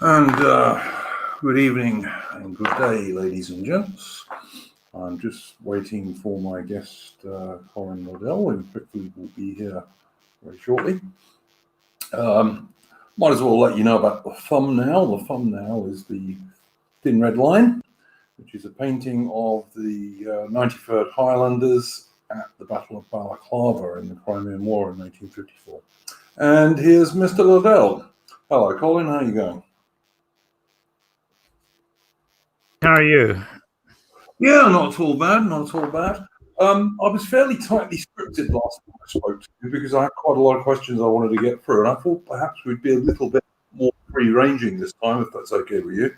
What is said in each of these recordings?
And good evening and good day, ladies and gents. I'm just waiting for my guest, Colin Liddell, who hopefully will be here very shortly. Might as well let you know about the thumbnail. The thumbnail is the Thin Red Line, which is a painting of the 93rd Highlanders at the Battle of Balaclava in the Crimean War in 1954. And here's Mr. Liddell. Hello, Colin. How are you going? How are you? Yeah, not at all bad, not at all bad. I was fairly tightly scripted last time I spoke to you because I had quite a lot of questions I wanted to get through, and I thought perhaps we'd be a little bit more free-ranging this time, if that's okay with you.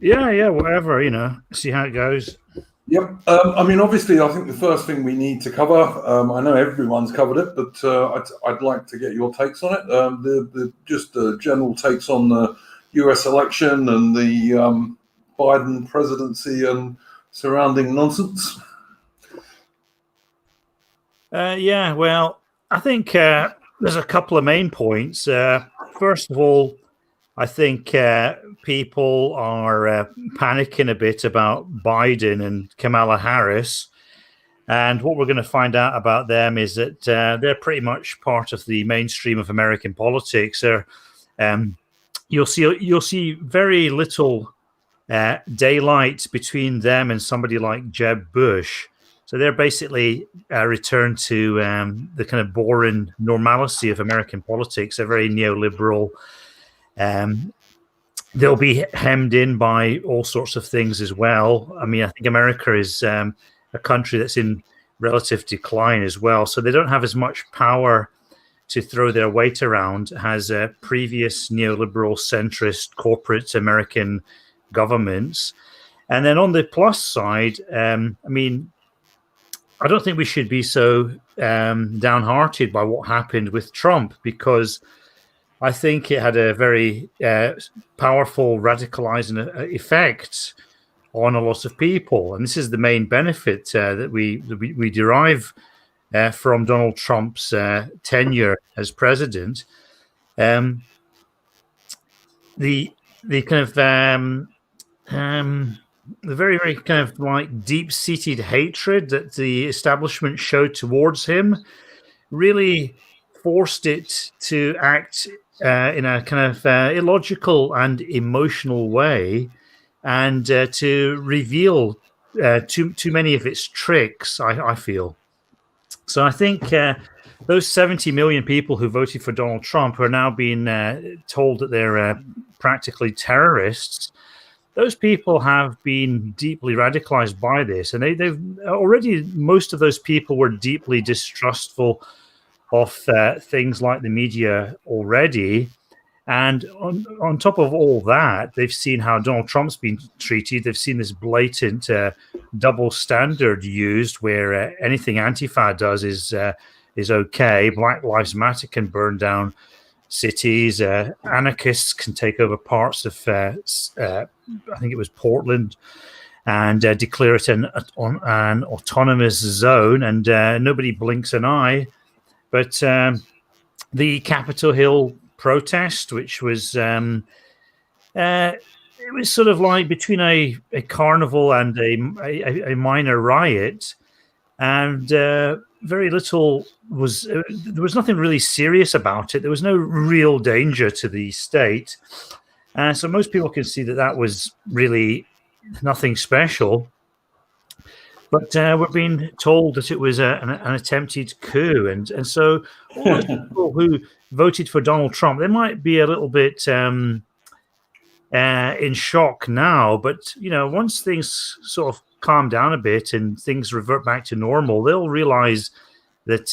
Yeah, whatever, see how it goes. Yep. I mean, obviously, I think the first thing we need to cover, I know everyone's covered it, but I'd like to get your takes on it. Just the general takes on the US election and the Biden presidency and surrounding nonsense. Well, I think there's a couple of main points. First of all, I think people are panicking a bit about Biden and Kamala Harris. And what we're going to find out about them is that they're pretty much part of the mainstream of American politics. You'll see very little daylight between them and somebody like Jeb Bush. So they're basically returned to the kind of boring normalcy of American politics. They're very neoliberal. They'll be hemmed in by all sorts of things as well. I mean, I think America is a country that's in relative decline as well. So they don't have as much power to throw their weight around as previous neoliberal, centrist, corporate American governments. And then on the plus side, I mean, I don't think we should be so downhearted by what happened with Trump, because I think it had a very powerful radicalizing effect on a lot of people. And this is the main benefit that we derive from Donald Trump's tenure as president. The kind of the very, very kind of like deep-seated hatred that the establishment showed towards him really forced it to act in a kind of illogical and emotional way, and to reveal too many of its tricks, I feel. So I think those 70 million people who voted for Donald Trump are now being told that they're practically terrorists. Those people have been deeply radicalized by this, and they've already, most of those people were deeply distrustful of things like the media already. And on top of all that, they've seen how Donald Trump's been treated. They've seen this blatant double standard used, where anything Antifa does is okay. Black Lives Matter can burn down cities. Anarchists can take over parts of, I think it was Portland, and declare it an autonomous zone, and nobody blinks an eye. But the Capitol Hill protest, which was it was sort of like between a carnival and a minor riot, and very little was there was nothing really serious about it. There was no real danger to the state, so most people can see that was really nothing special. But we're being told that it was an attempted coup, and so all those people who voted for Donald Trump, they might be a little bit in shock now. But once things sort of calm down a bit and things revert back to normal, they'll realize that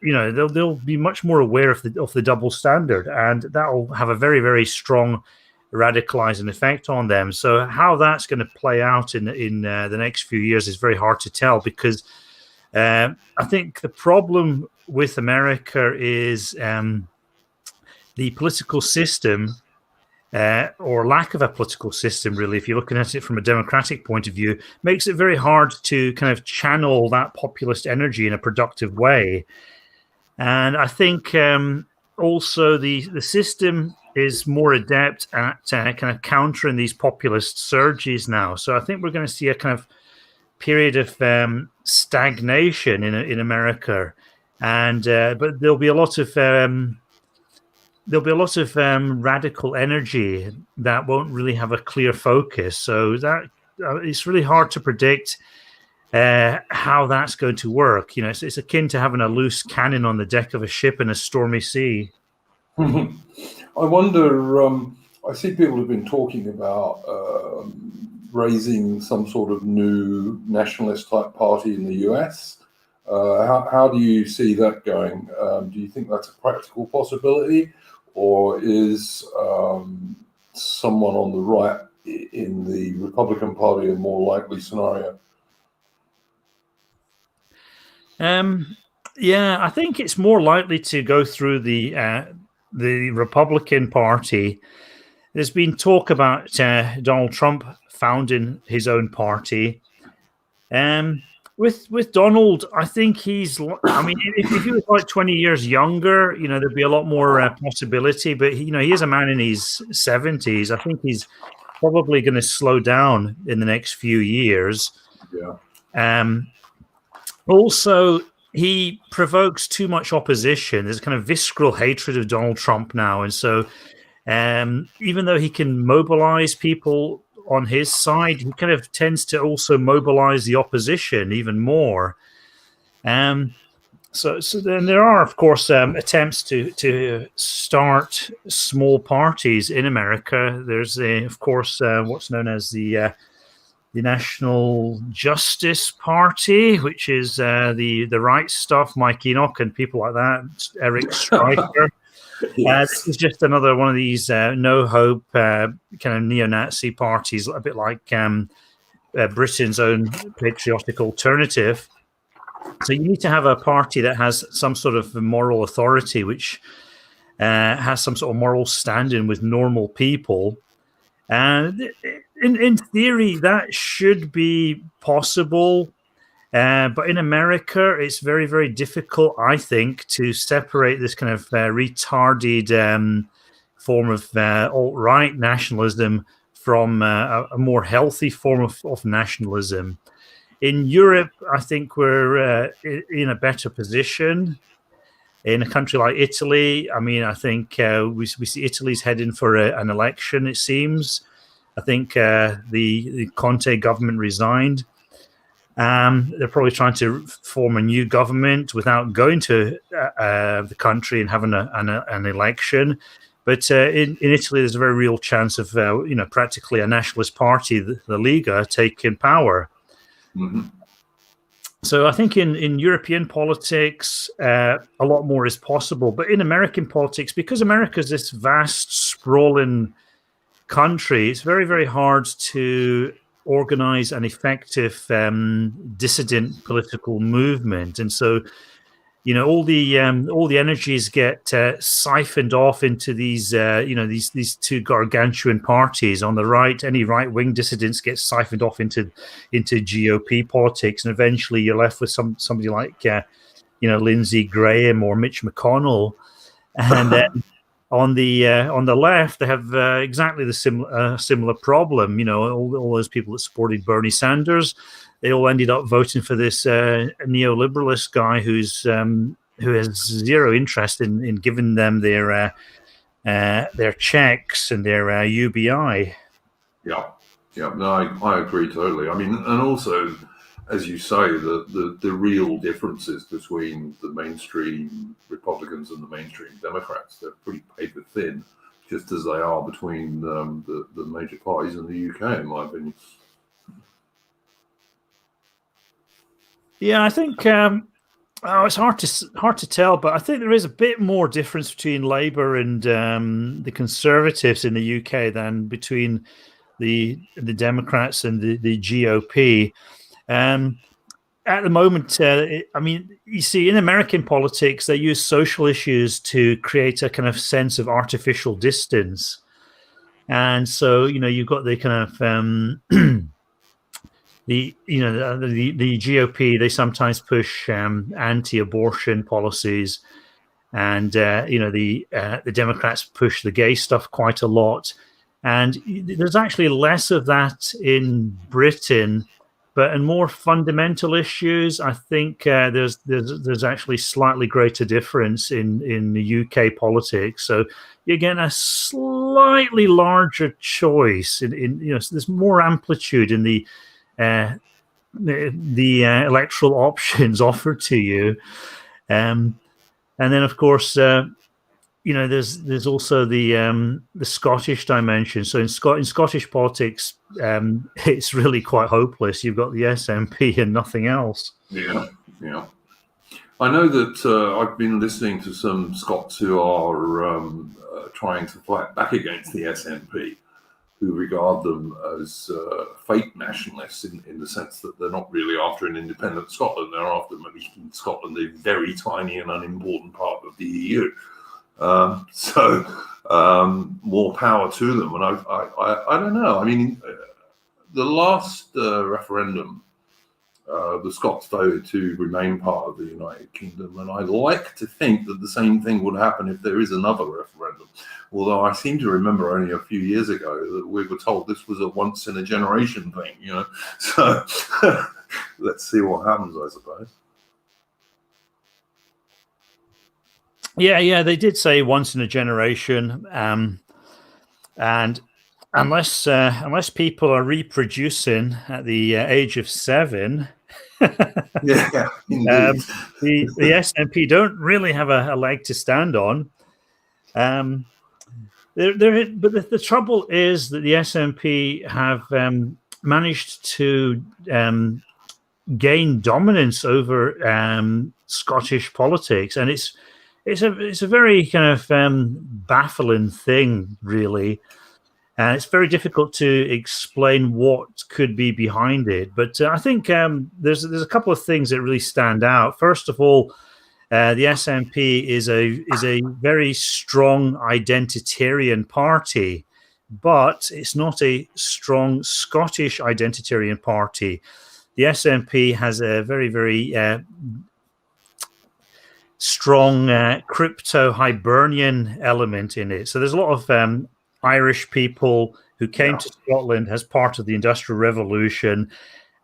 they'll be much more aware of the double standard, and that will have a very, very strong radicalizing effect on them. So how that's going to play out in the next few years is very hard to tell, because I think the problem with America is the political system, or lack of a political system, really, if you're looking at it from a democratic point of view, makes it very hard to kind of channel that populist energy in a productive way. And I think also the system is more adept at kind of countering these populist surges now. So I think we're going to see a kind of period of stagnation in America, and but there'll be a lot of radical energy that won't really have a clear focus. So that it's really hard to predict how that's going to work. You know, it's akin to having a loose cannon on the deck of a ship in a stormy sea. I wonder, I see people have been talking about raising some sort of new nationalist type party in the US. How do you see that going? Do you think that's a practical possibility, or is someone on the right in the Republican Party a more likely scenario? Yeah, I think it's more likely to go through the Republican Party. There's been talk about Donald Trump founding his own party. With Donald, I think he's. I mean, if he was like 20 years younger, you know, there'd be a lot more possibility. But he is a man in his 70s. I think he's probably going to slow down in the next few years. Yeah. Also, he provokes too much opposition. There's a kind of visceral hatred of Donald Trump now, and so even though he can mobilize people on his side, he kind of tends to also mobilize the opposition even more. So then there are, of course, attempts to start small parties in America. There's, of course, what's known as the National Justice Party, which is the right stuff, Mike Enoch and people like that, Eric Stryker. Yes. This is just another one of these no hope kind of neo-Nazi parties, a bit like Britain's own patriotic alternative. So you need to have a party that has some sort of moral authority, which has some sort of moral standing with normal people. And in theory, that should be possible. But in America, it's very, very difficult, I think, to separate this kind of retarded form of alt-right nationalism from a more healthy form of nationalism. In Europe, I think we're in a better position. In a country like Italy, I mean, I think we see Italy's heading for an election, it seems. I think the Conte government resigned. They're probably trying to form a new government without going to the country and having an election. But in Italy, there's a very real chance of, practically a nationalist party, the Lega, taking power. Mm-hmm. So I think in European politics, a lot more is possible. But in American politics, because America is this vast, sprawling country, it's very, very hard to organize an effective dissident political movement. And so, all the energies get siphoned off into these these two gargantuan parties on the right. Any right-wing dissidents get siphoned off into GOP politics, and eventually you're left with somebody like Lindsey Graham or Mitch McConnell. And then on the left, they have exactly the similar problem. All those people that supported Bernie Sanders, they all ended up voting for this neoliberalist guy who has zero interest in giving them their checks and their UBI. Yeah. No, I agree totally. I mean, and also, as you say, the real differences between the mainstream Republicans and the mainstream Democrats, they're pretty paper thin, just as they are between the major parties in the UK, in my opinion. Yeah, I think it's hard to tell, but I think there is a bit more difference between Labour and the Conservatives in the UK than between the Democrats and the GOP. At the moment, you see, in American politics, they use social issues to create a kind of sense of artificial distance. And so, you've got the kind of the GOP, they sometimes push anti-abortion policies. and the Democrats push the gay stuff quite a lot. And there's actually less of that in Britain, but in more fundamental issues, I think there's actually slightly greater difference in the UK politics. So you get a slightly larger choice so there's more amplitude in the electoral options offered to you, and then of course. There's also the Scottish dimension. So in Scottish politics, it's really quite hopeless. You've got the SNP and nothing else. Yeah. I know that I've been listening to some Scots who are trying to fight back against the SNP, who regard them as fake nationalists in the sense that they're not really after an independent Scotland. They're after making Scotland a very tiny and unimportant part of the EU. So more power to them. And I don't know. I mean, the last referendum, the Scots voted to remain part of the United Kingdom, and I like to think that the same thing would happen if there is another referendum. Although I seem to remember only a few years ago that we were told this was a once in a generation thing, So let's see what happens, I suppose. Yeah, they did say once in a generation, and unless people are reproducing at the age of 7, yeah, indeed. The SNP don't really have a leg to stand on. But the trouble is that the SNP have managed to gain dominance over Scottish politics, and it's a very kind of baffling thing, really. And it's very difficult to explain what could be behind it. But I think there's a couple of things that really stand out. First of all, the SNP is a very strong identitarian party, but it's not a strong Scottish identitarian party. The SNP has a very, very strong crypto-Hibernian element in it. So there's a lot of Irish people who came to Scotland as part of the Industrial Revolution.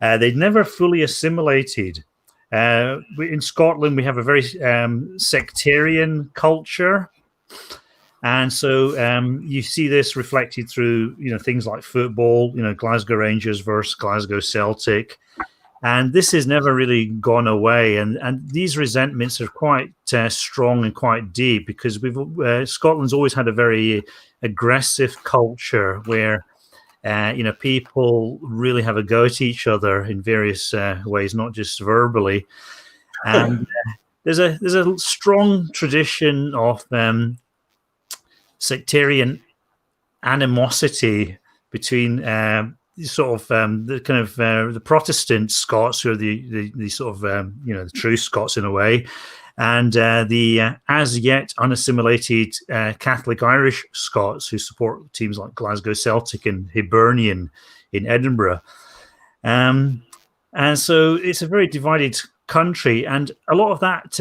They'd never fully assimilated. In Scotland, we have a very sectarian culture. And so you see this reflected through, things like football, Glasgow Rangers versus Glasgow Celtic. And this has never really gone away. And these resentments are quite strong and quite deep because Scotland's always had a very aggressive culture where, people really have a go at each other in various ways, not just verbally. And there's a strong tradition of sectarian animosity between the kind of the Protestant Scots, who are the sort of the true Scots in a way, and the as yet unassimilated Catholic Irish Scots who support teams like Glasgow Celtic and Hibernian in Edinburgh, and so it's a very divided country, and a lot of that.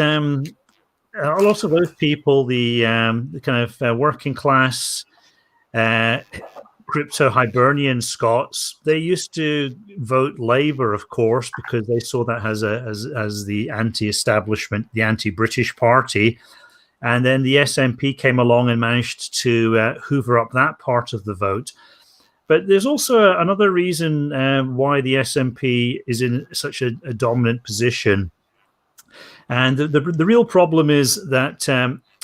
A lot of those people, the kind of working class, crypto-Hibernian Scots, they used to vote Labour, of course, because they saw that as the anti-establishment, the anti-British party. And then the SNP came along and managed to hoover up that part of the vote. But there's also another reason why the SNP is in such a dominant position. And the real problem is that,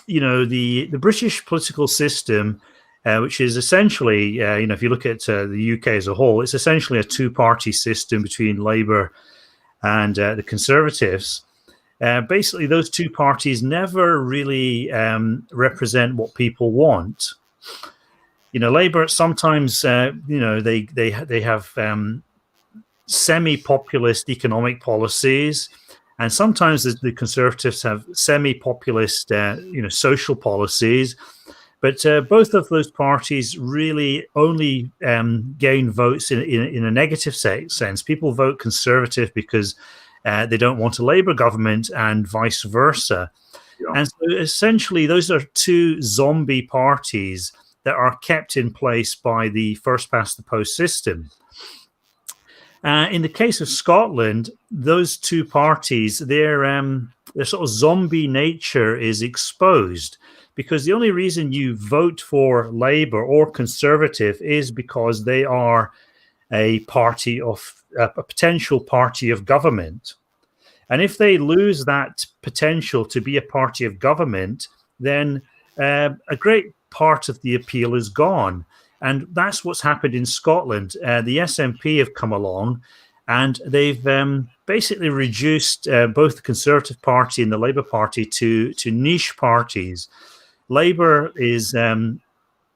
the British political system, which is essentially, if you look at the UK as a whole, it's essentially a two-party system between Labour and the Conservatives. Basically, those two parties never really represent what people want. Labour sometimes, they have semi-populist economic policies. And sometimes the Conservatives have semi-populist, social policies, but both of those parties really only gain votes in a negative sense. People vote Conservative because they don't want a Labour government, and vice versa. Yeah. And so essentially, those are two zombie parties that are kept in place by the first past the post system. In the case of Scotland, those two parties, their sort of zombie nature is exposed, because the only reason you vote for Labour or Conservative is because they are a party of a potential party of government. And if they lose that potential to be a party of government, then a great part of the appeal is gone. And that's what's happened in Scotland. The SNP have come along and they've basically reduced both the Conservative Party and the Labour Party to niche parties. Labour is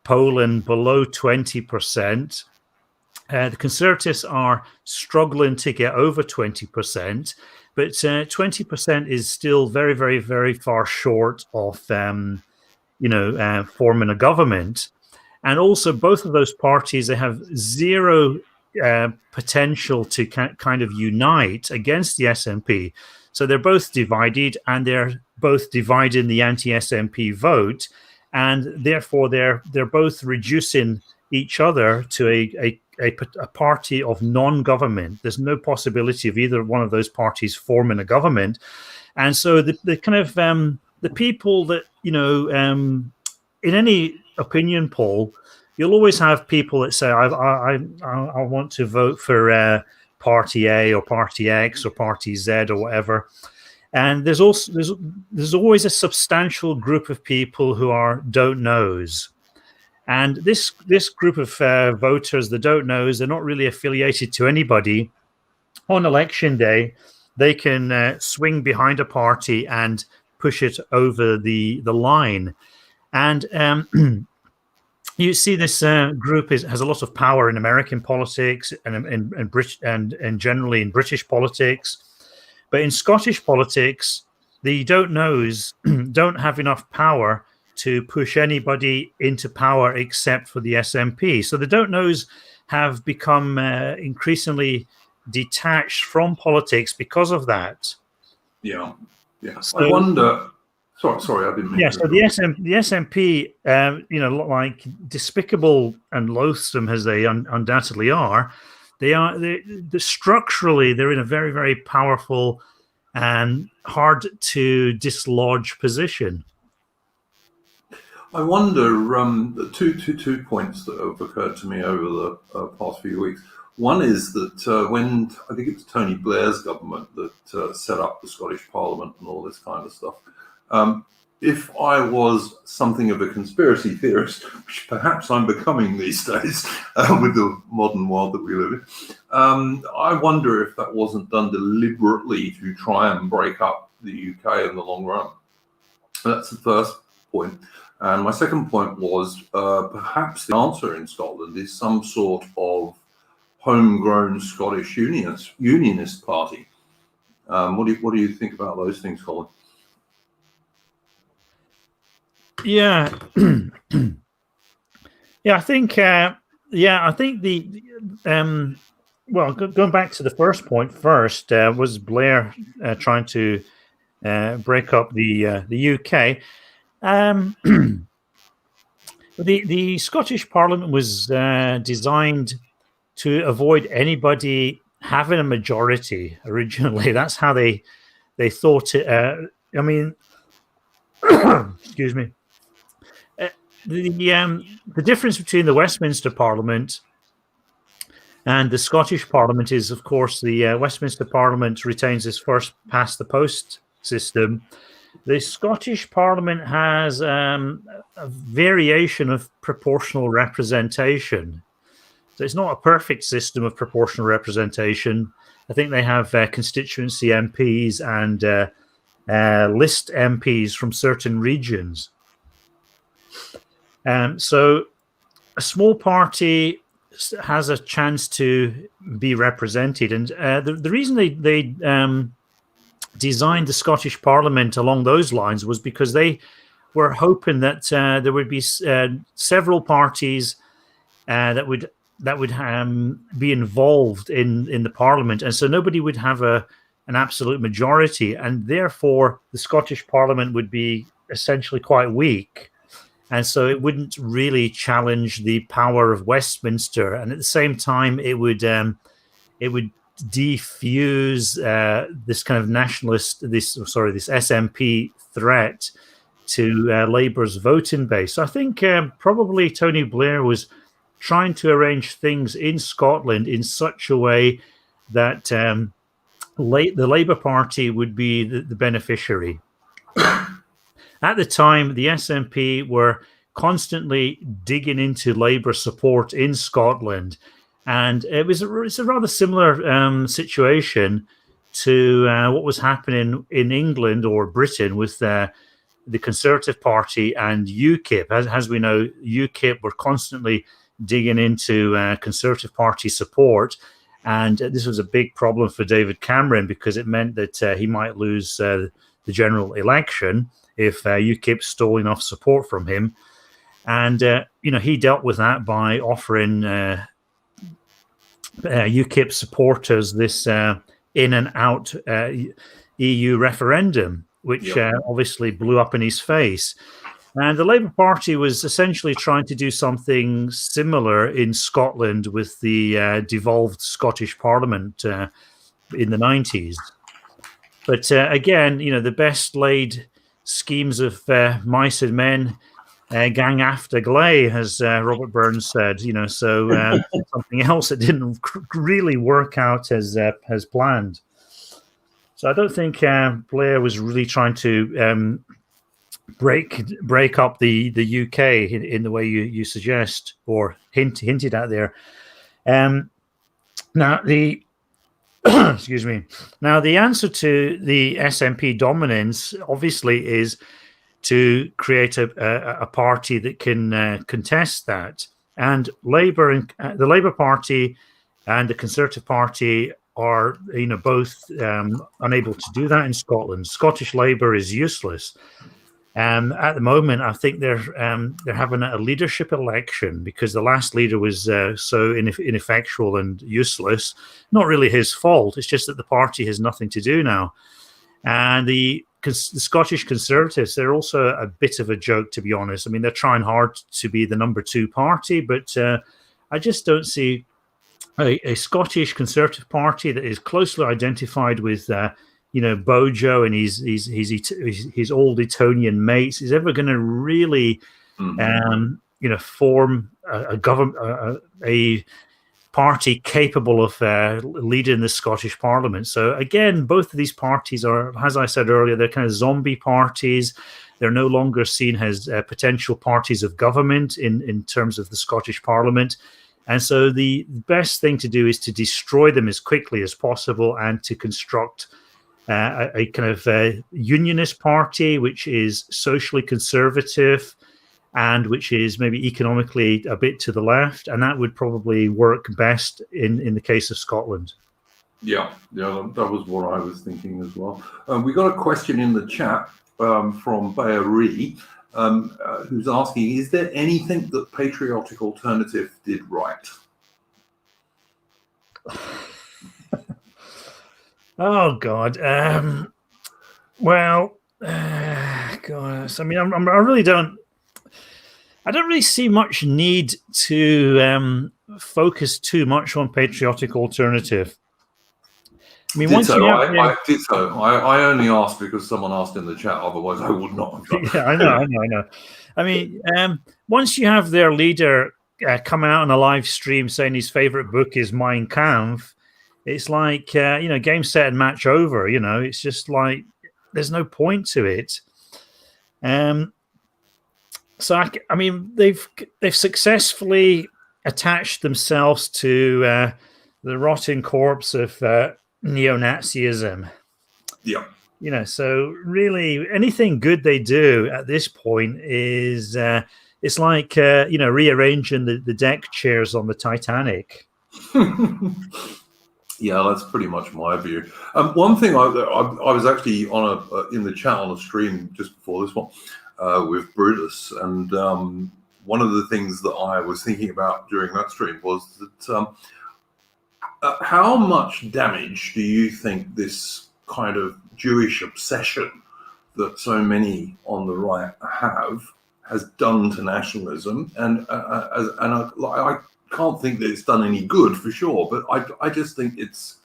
polling below 20%. The Conservatives are struggling to get over 20%, but 20% is still very, very, very far short of, forming a government. And also, both of those parties, they have zero potential to kind of unite against the SNP. So they're both divided, and they're both dividing the anti-SNP vote, and therefore they're both reducing each other to a party of non-government. There's no possibility of either one of those parties forming a government. And so the kind of the people that, in any opinion poll, you'll always have people that say, I want to vote for party A or party X or party Z or whatever. And there's always a substantial group of people who are don't knows. And this group of voters that don't knows, they're not really affiliated to anybody. On election day, they can swing behind a party and push it over the line. And you see this group has a lot of power in American politics and generally in British politics. But in Scottish politics, the don't knows don't have enough power to push anybody into power except for the SNP. So the don't knows have become increasingly detached from politics because of that. Yeah. So, I wonder. Sorry, I didn't mean. Yeah. So the SNP, like despicable and loathsome as they undoubtedly are, they're structurally they're in a very, very powerful and hard to dislodge position. I wonder, two points that have occurred to me over the past few weeks. One is that when I think it was Tony Blair's government that set up the Scottish Parliament and all this kind of stuff, if I was something of a conspiracy theorist, which perhaps I'm becoming these days with the modern world that we live in, I wonder if that wasn't done deliberately to try and break up the UK in the long run. That's the first point. And my second point was perhaps the answer in Scotland is some sort of homegrown Scottish unionist party. What do you think about those things, Colin? Yeah, I think the going back to the first point first, was Blair trying to break up the UK. The Scottish Parliament was designed to avoid anybody having a majority originally. That's how they thought it. Excuse me. The difference between the Westminster Parliament and the Scottish Parliament is, of course, the Westminster Parliament retains its first past the post system. The Scottish Parliament has a variation of proportional representation. So it's not a perfect system of proportional representation. I think they have constituency MPs and list MPs from certain regions. So a small party has a chance to be represented. And the reason they designed the Scottish Parliament along those lines was because they were hoping that there would be several parties that would be involved in the Parliament, and so nobody would have a an absolute majority, and therefore the Scottish Parliament would be essentially quite weak. And so it wouldn't really challenge the power of Westminster, and at the same time, it would defuse this kind of nationalist, this SNP threat to Labour's voting base. So I think probably Tony Blair was trying to arrange things in Scotland in such a way that the Labour Party would be the beneficiary. At the time, the SNP were constantly digging into Labour support in Scotland, and it's a rather similar situation to what was happening in England or Britain with the Conservative Party and UKIP. As we know, UKIP were constantly digging into Conservative Party support, and this was a big problem for David Cameron because it meant that he might lose the general election if UKIP stole enough support from him. And, he dealt with that by offering UKIP supporters this in and out EU referendum, which obviously blew up in his face. And the Labour Party was essentially trying to do something similar in Scotland with the devolved Scottish Parliament in the 90s. But again, the best laid schemes of mice and men gang after Gley, as Robert Burns said, so something else that didn't really work out as planned. So I don't think Blair was really trying to break up the UK in the way you suggest or hinted at there. Now the excuse me. Now the answer to the SNP dominance obviously is to create a party that can contest that. And Labour and the Labour Party and the Conservative Party are, both unable to do that in Scotland. Scottish Labour is useless. At the moment, I think they're having a leadership election because the last leader was so ineffectual and useless. Not really his fault. It's just that the party has nothing to do now. And the Scottish Conservatives, they're also a bit of a joke, to be honest. I mean, they're trying hard to be the number 2 party, but I just don't see a Scottish Conservative Party that is closely identified with Bojo and his old Etonian mates is ever going to really, form a government, a party capable of leading the Scottish Parliament. So again, both of these parties are, as I said earlier, they're kind of zombie parties. They're no longer seen as potential parties of government in terms of the Scottish Parliament. And so the best thing to do is to destroy them as quickly as possible and to construct a kind of unionist party, which is socially conservative and which is maybe economically a bit to the left. And that would probably work best in the case of Scotland. Yeah, that was what I was thinking as well. We got a question in the chat from Bayer Ree, who's asking, is there anything that Patriotic Alternative did right? Oh God. Well, gosh. I mean, I don't really see much need to focus too much on Patriotic Alternative. I mean, I did so. I only asked because someone asked in the chat. Otherwise, I would not have done. Yeah, I know. I mean, once you have their leader coming out on a live stream saying his favorite book is Mein Kampf, it's like game, set, and match over. It's just like there's no point to it. So I mean, they've successfully attached themselves to the rotting corpse of neo-Nazism. Yeah. So really anything good they do at this point is it's like rearranging the deck chairs on the Titanic. Yeah, that's pretty much my view. One thing I was actually on in the chat on a stream just before this one with Brutus, and one of the things that I was thinking about during that stream was that how much damage do you think this kind of Jewish obsession that so many on the right have has done to nationalism, and I can't think that it's done any good for sure, but I just think it's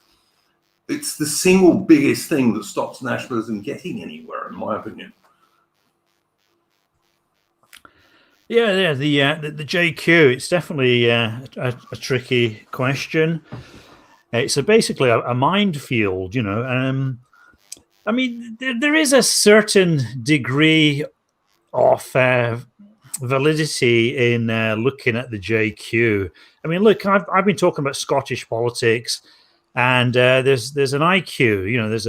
the single biggest thing that stops nationalism getting anywhere, in my opinion. Yeah, the JQ. It's definitely a tricky question. It's basically a minefield, you know. I mean, there is a certain degree of validity in looking at the JQ. I mean, look, I've been talking about Scottish politics, and there's an IQ. You know, there's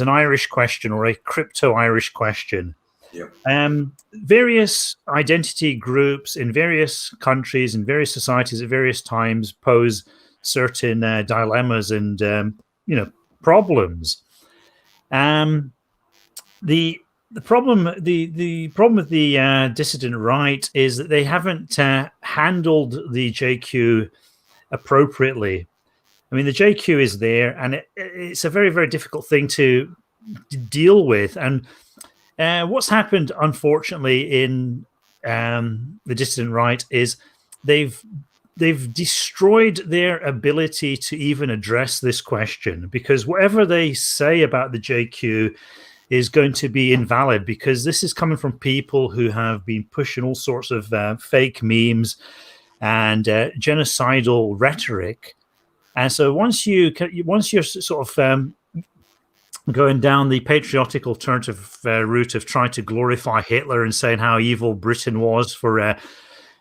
an Irish question or a crypto-Irish question. Yeah. Various identity groups in various countries and various societies at various times pose certain dilemmas and problems. The problem with the dissident right is that they haven't handled the JQ appropriately. I mean, the JQ is there, and it's a very, very difficult thing to deal with. And what's happened, unfortunately, in the dissident right is they've destroyed their ability to even address this question, because whatever they say about the JQ is going to be invalid, because this is coming from people who have been pushing all sorts of fake memes and genocidal rhetoric. And so once you're sort of going down the patriotic alternative route of trying to glorify Hitler and saying how evil Britain was for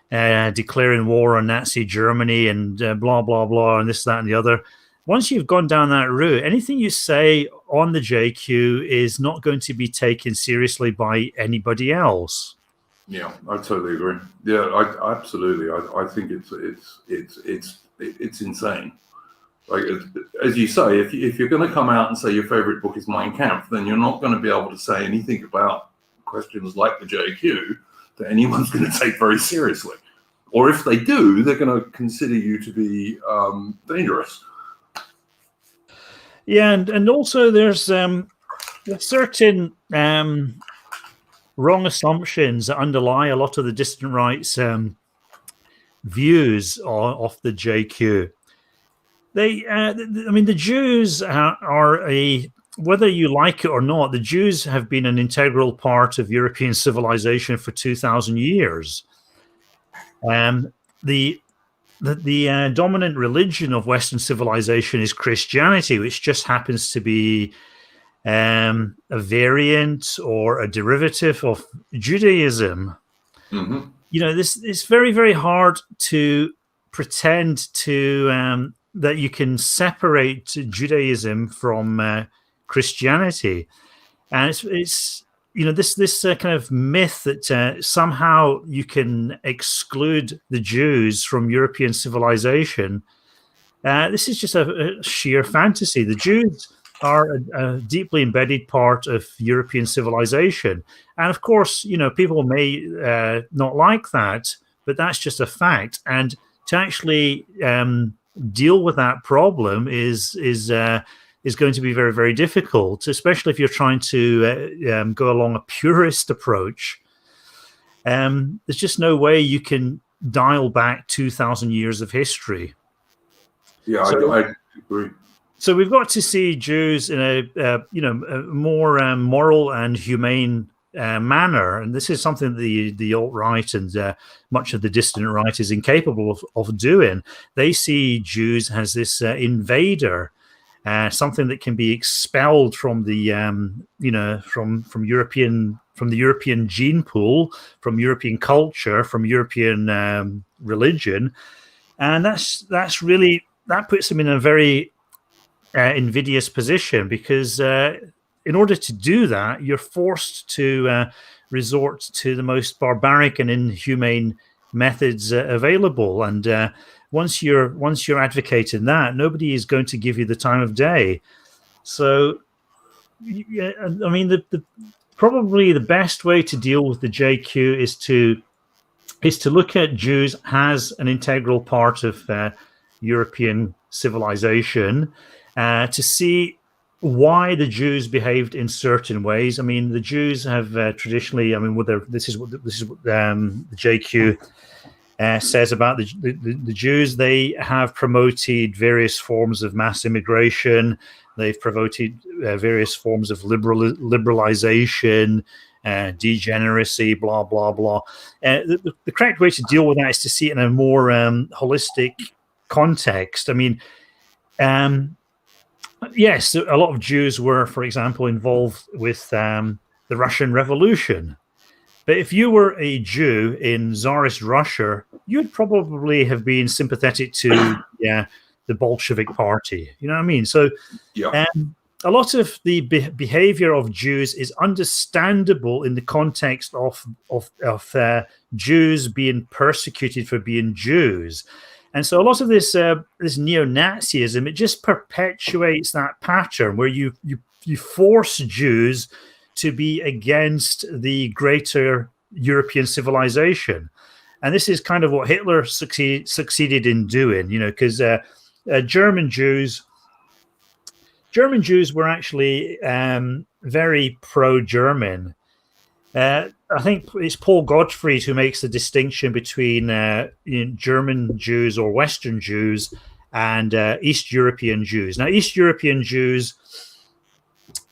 declaring war on Nazi Germany and blah, blah, blah, and this, that, and the other. Once you've gone down that route, anything you say on the JQ is not going to be taken seriously by anybody else. Yeah, I totally agree. Yeah, I absolutely. I think it's insane. Like, as you say, if you're going to come out and say your favorite book is Mein Kampf, then you're not going to be able to say anything about questions like the JQ that anyone's going to take very seriously. Or if they do, they're going to consider you to be dangerous. Yeah, and also there's certain wrong assumptions that underlie a lot of the dissident right's views of the JQ. I mean, the Jews are whether you like it or not, the Jews have been an integral part of European civilization for 2,000 years. The dominant religion of Western civilization is Christianity, which just happens to be a variant or a derivative of Judaism. Mm-hmm. You know, it's very, very hard to pretend to that you can separate Judaism from Christianity, and it's this kind of myth that somehow you can exclude the Jews from European civilization. This is just a sheer fantasy. The Jews are a deeply embedded part of European civilization, and of course, people may not like that, but that's just a fact. And to actually deal with that problem is going to be very, very difficult, especially if you're trying to go along a purist approach. There's just no way you can dial back 2,000 years of history. Yeah, I agree. So we've got to see Jews in a more moral and humane manner, and this is something the alt-right and much of the dissident right is incapable of doing. They see Jews as this invader, something that can be expelled from the from the European gene pool, from European culture, from European religion, and that puts them in a very invidious position, because in order to do that, you're forced to resort to the most barbaric and inhumane methods available. And once you're advocating that, nobody is going to give you the time of day. So, yeah, I mean, probably the best way to deal with the JQ is to look at Jews as an integral part of European civilization, to see why the Jews behaved in certain ways. I mean, the Jews have traditionally, I mean, this is what the JQ says about the Jews. They have promoted various forms of mass immigration. They've promoted various forms of liberalization, degeneracy, blah, blah, blah. The correct way to deal with that is to see it in a more holistic context. I mean, yes, a lot of Jews were, for example, involved with the Russian Revolution. But if you were a Jew in Tsarist Russia, you'd probably have been sympathetic to the Bolshevik Party. You know what I mean? So a lot of the behavior of Jews is understandable in the context of Jews being persecuted for being Jews. And so a lot of this neo-Nazism, it just perpetuates that pattern where you force Jews to be against the greater European civilization. And this is kind of what Hitler succeeded in doing, because German Jews were actually very pro-German. I think it's Paul Gottfried who makes the distinction between German Jews or Western Jews and East European Jews. Now, East European Jews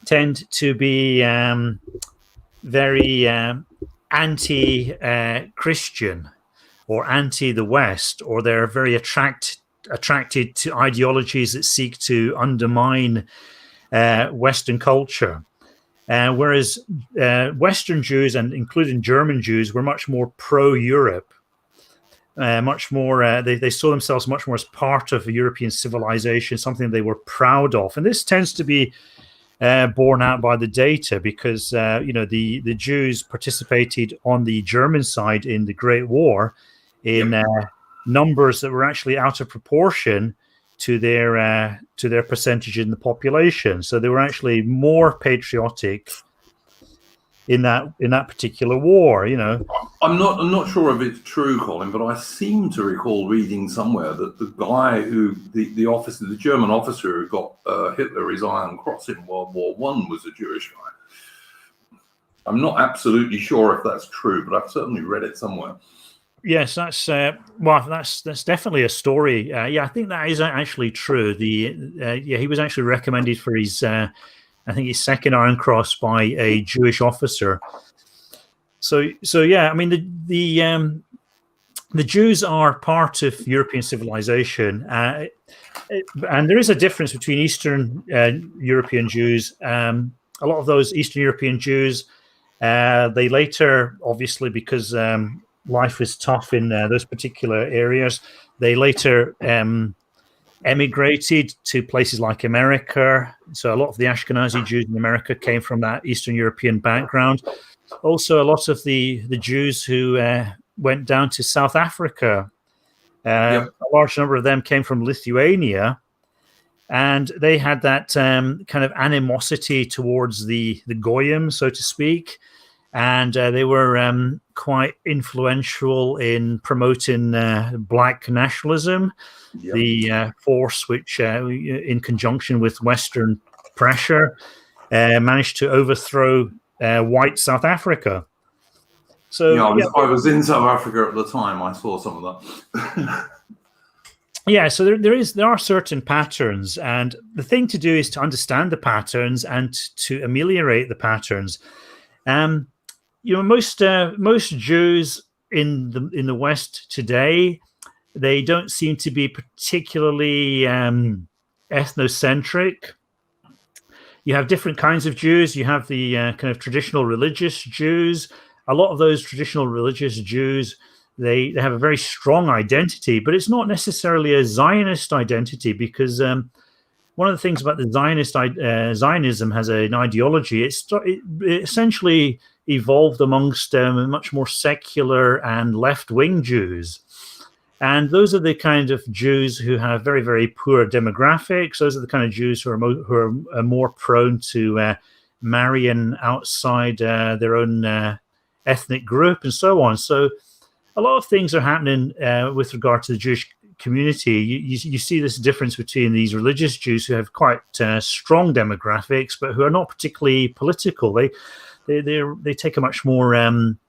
tend to be very anti-Christian or anti the West, or they're very attracted to ideologies that seek to undermine Western culture. Whereas Western Jews, and including German Jews, were much more pro-Europe, much more. They saw themselves much more as part of a European civilization, something they were proud of. And this tends to be borne out by the data, because the Jews participated on the German side in the Great War in numbers that were actually out of proportion to their percentage in the population. So they were actually more patriotic in that particular war. I'm not sure if it's true, Colin, but I seem to recall reading somewhere that the guy the German officer who got Hitler his Iron Cross in World War I was a Jewish guy. I'm not absolutely sure if that's true, but I've certainly read it somewhere. Yes, that's definitely a story. I think that is actually true. He was actually recommended for his I think his second Iron Cross by a Jewish officer. So yeah, I mean the Jews are part of European civilization, and there is a difference between Eastern European Jews. A lot of those Eastern European Jews, they later, obviously, because life was tough in those particular areas, they later emigrated to places like America. So a lot of the Ashkenazi Jews in America came from that Eastern European background. Also, a lot of the Jews who went down to South Africa, a large number of them came from Lithuania, and they had that kind of animosity towards the Goyim, so to speak. And they were quite influential in promoting black nationalism, the force which, in conjunction with Western pressure, managed to overthrow white South Africa. So I was in South Africa at the time. I saw some of that. So there are certain patterns, and the thing to do is to understand the patterns and to ameliorate the patterns. Most Jews in the West today, they don't seem to be particularly ethnocentric. You have different kinds of Jews. You have the kind of traditional religious Jews. A lot of those traditional religious Jews, they have a very strong identity, but it's not necessarily a Zionist identity, because one of the things about the Zionism has an ideology. It essentially evolved amongst much more secular and left-wing Jews. And those are the kind of Jews who have very, very poor demographics. Those are the kind of Jews who are more prone to marrying outside their own ethnic group and so on. So a lot of things are happening with regard to the Jewish community, you see this difference between these religious Jews who have quite strong demographics, but who are not particularly political. They take a much more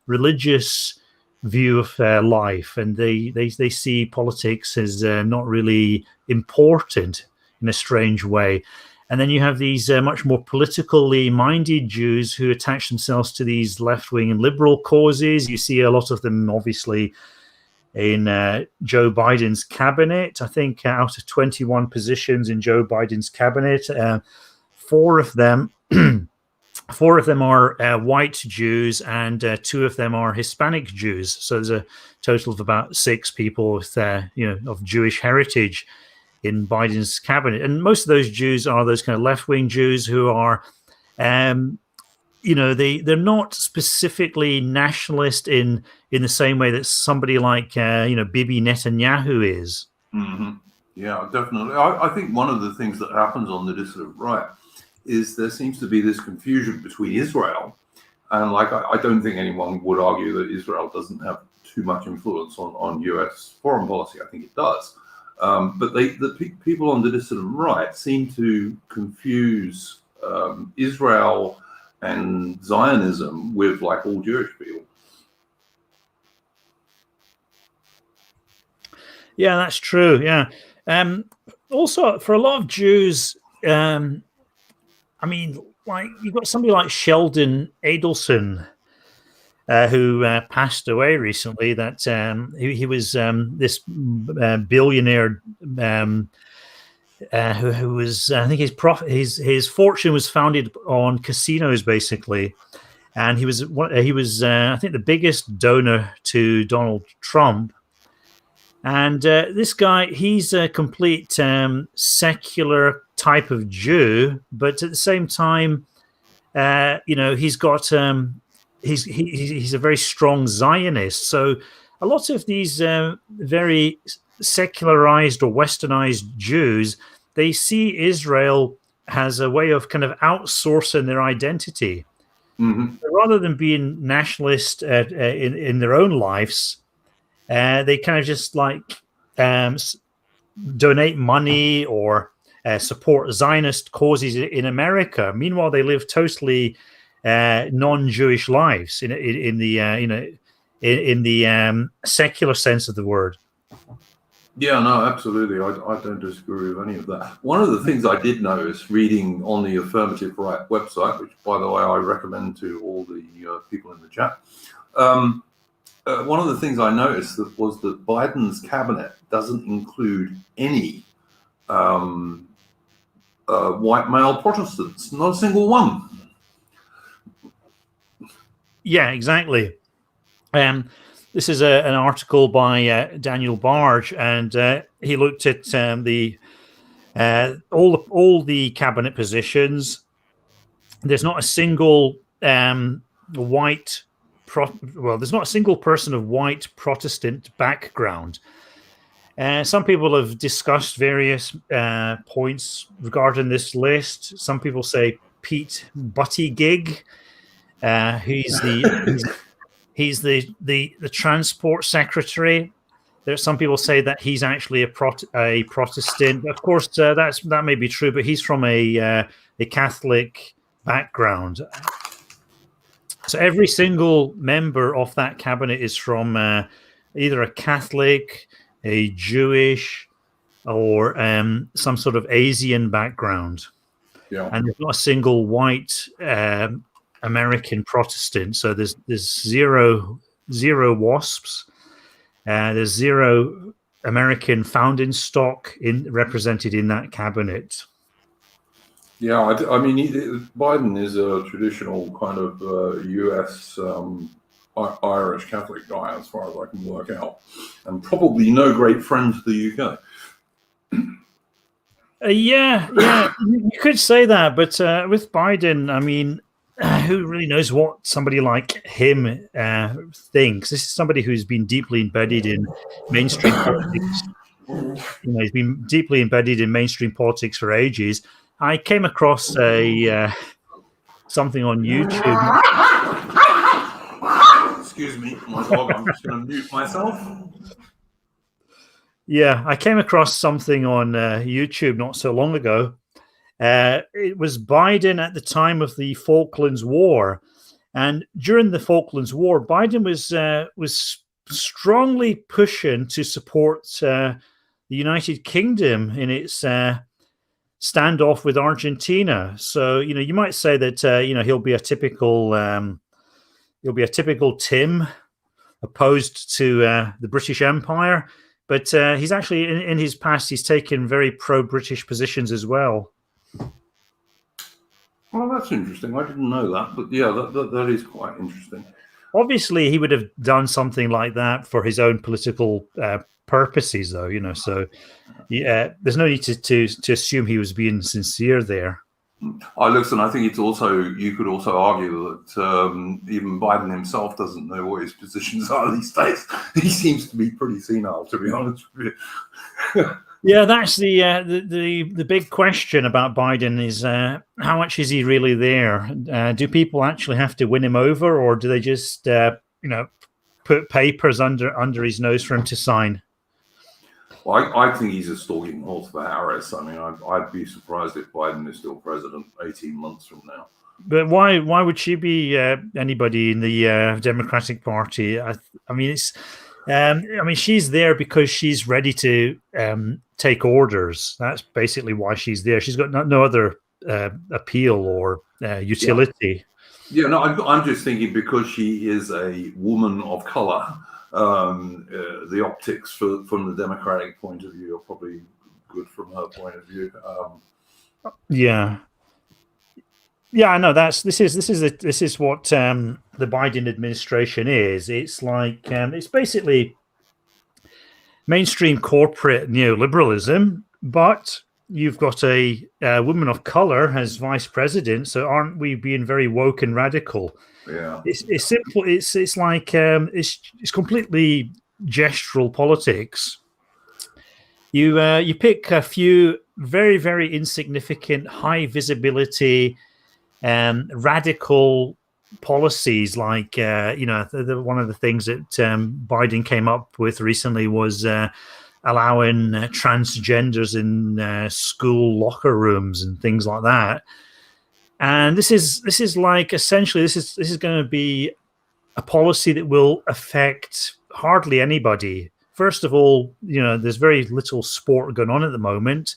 religious view of life, and they see politics as not really important in a strange way. And then you have these much more politically minded Jews who attach themselves to these left-wing and liberal causes. You see a lot of them, obviously, in Joe Biden's cabinet. I think out of 21 positions in Joe Biden's cabinet, four of them are white Jews, and two of them are Hispanic Jews. So there's a total of about 6 people with, of Jewish heritage in Biden's cabinet. And most of those Jews are those kind of left-wing Jews who are, they're not specifically nationalist in the same way that somebody like, Bibi Netanyahu is. Mm-hmm. Yeah, definitely. I think one of the things that happens on the dissident right is there seems to be this confusion between Israel and, I don't think anyone would argue that Israel doesn't have too much influence on US foreign policy. I think it does. But the people on the dissident right seem to confuse Israel and Zionism with all Jewish people. Yeah, that's true. Yeah. Also, for a lot of Jews, you've got somebody like Sheldon Adelson, who passed away recently. That he was this billionaire who was, I think his fortune was founded on casinos, basically, and he was I think the biggest donor to Donald Trump. And this guy, he's a complete secular type of Jew, but at the same time, he's got he's a very strong Zionist. So a lot of these very secularized or westernized Jews, they see Israel as a way of kind of outsourcing their identity. Mm-hmm. Rather than being nationalist in their own lives, they kind of just donate money or support Zionist causes in America. Meanwhile, they live totally non-Jewish lives in the secular sense of the word. Yeah, no, absolutely. I don't disagree with any of that. One of the things I did notice reading on the Affirmative Right website, which, by the way, I recommend to all the people in the chat, one of the things I noticed was that Biden's cabinet doesn't include any white male Protestants, not a single one. Yeah, exactly. This is an article by Daniel Barge, and he looked at all the cabinet positions. There's not a single there's not a single person of white Protestant background. Some people have discussed various points regarding this list. Some people say Pete Buttigieg. He's the transport secretary. There's some people say that he's actually a Protestant. Of course, that may be true, but he's from a Catholic background. So every single member of that cabinet is from either a Catholic, a Jewish, or some sort of Asian background. Yeah. And there's not a single white American Protestant. So there's zero WASPs. There's zero American founding stock represented in that cabinet. Yeah, I mean, Biden is a traditional kind of U.S. Irish Catholic guy, as far as I can work out, and probably no great friend to the UK. Yeah, you could say that, but with Biden, I mean, who really knows what somebody like him thinks? This is somebody who's been deeply embedded in mainstream politics. He's been deeply embedded in mainstream politics for ages. I came across something on YouTube. Excuse me, my dog. I'm just going to mute myself. Yeah, I came across something on YouTube not so long ago. It was Biden at the time of the Falklands War, and during the Falklands War, Biden was strongly pushing to support the United Kingdom in its standoff with Argentina. So you might say that he'll be a typical Tim opposed to the British Empire, but he's actually in his past he's taken very pro-British positions as well. Well, that's interesting. I didn't know that, but yeah, that is quite interesting. Obviously, he would have done something like that for his own political purposes, though. So there's no need to assume he was being sincere there. Listen, I think you could also argue that even Biden himself doesn't know what his positions are these days. He seems to be pretty senile, to be honest with you. Yeah, that's the big question about Biden is how much is he really there? Do people actually have to win him over, or do they just put papers under his nose for him to sign? Well, I think he's a stalking horse for Harris. I mean, I'd be surprised if Biden is still president 18 months from now. But why would she be anybody in the Democratic Party? I mean, she's there because she's ready to take orders. That's basically why she's there. She's got no other appeal or utility. Yeah, no, I'm just thinking because she is a woman of color. The optics from the Democratic point of view are probably good from her point of view. Yeah, I know. This is what the Biden administration is. It's like it's basically mainstream corporate neoliberalism, but you've got a woman of color as vice president. So aren't we being very woke and radical? Yeah, it's simple. It's like it's completely gestural politics. You pick a few very, very insignificant, high visibility, radical policies. Like one of the things that Biden came up with recently was allowing transgenders in school locker rooms and things like that. And this is like essentially this is going to be a policy that will affect hardly anybody. First of all, there's very little sport going on at the moment.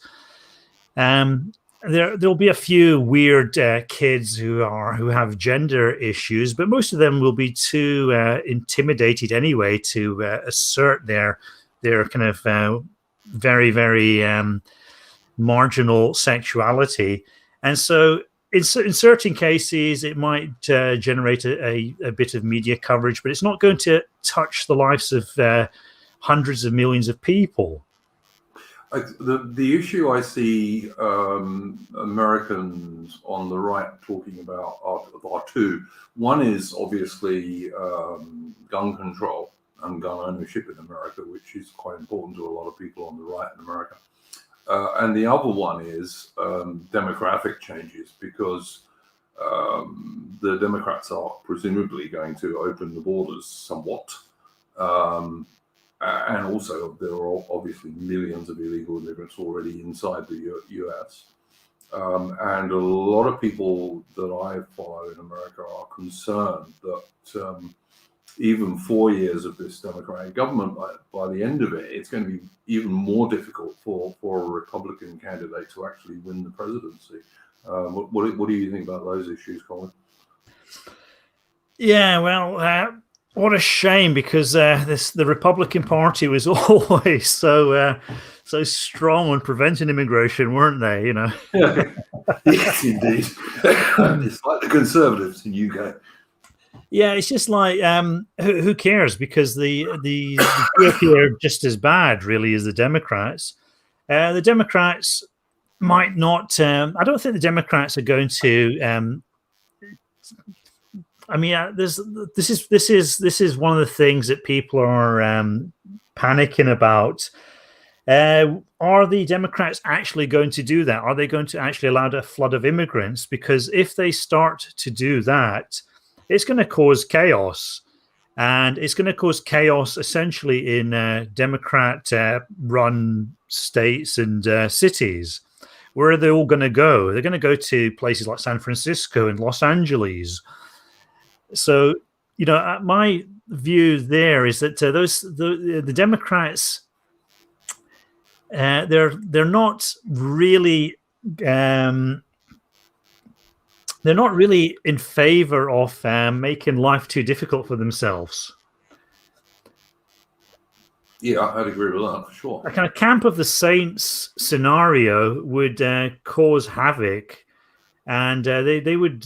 There'll be a few weird kids who have gender issues, but most of them will be too intimidated anyway to assert their kind of very, very marginal sexuality. And so in certain cases, it might generate a bit of media coverage, but it's not going to touch the lives of hundreds of millions of people. The issue I see Americans on the right talking about are two. One is obviously gun control and gun ownership in America, which is quite important to a lot of people on the right in America. And the other one is demographic changes, because the Democrats are presumably going to open the borders somewhat. And also, there are obviously millions of illegal immigrants already inside the US. And a lot of people that I follow in America are concerned that even 4 years of this Democratic government, by the end of it, it's going to be even more difficult for a Republican candidate to actually win the presidency. What do you think about those issues, Colin? Yeah, well, what a shame, because the Republican Party was always so strong on preventing immigration, weren't they? Yes, indeed. It's like the Conservatives in UK. Yeah, it's just like who cares? Because the GOP are just as bad, really, as the Democrats. The Democrats might not. I don't think the Democrats are going to. I mean, this is one of the things that people are panicking about. Are the Democrats actually going to do that? Are they going to actually allow a flood of immigrants? Because if they start to do that, it's going to cause chaos. And it's going to cause chaos essentially in Democrat-run states and cities. Where are they all going to go? They're going to go to places like San Francisco and Los Angeles. So, my view there is that the Democrats, they're not really in favor of making life too difficult for themselves. Yeah, I'd agree with that for sure. A kind of camp of the saints scenario would cause havoc, and they would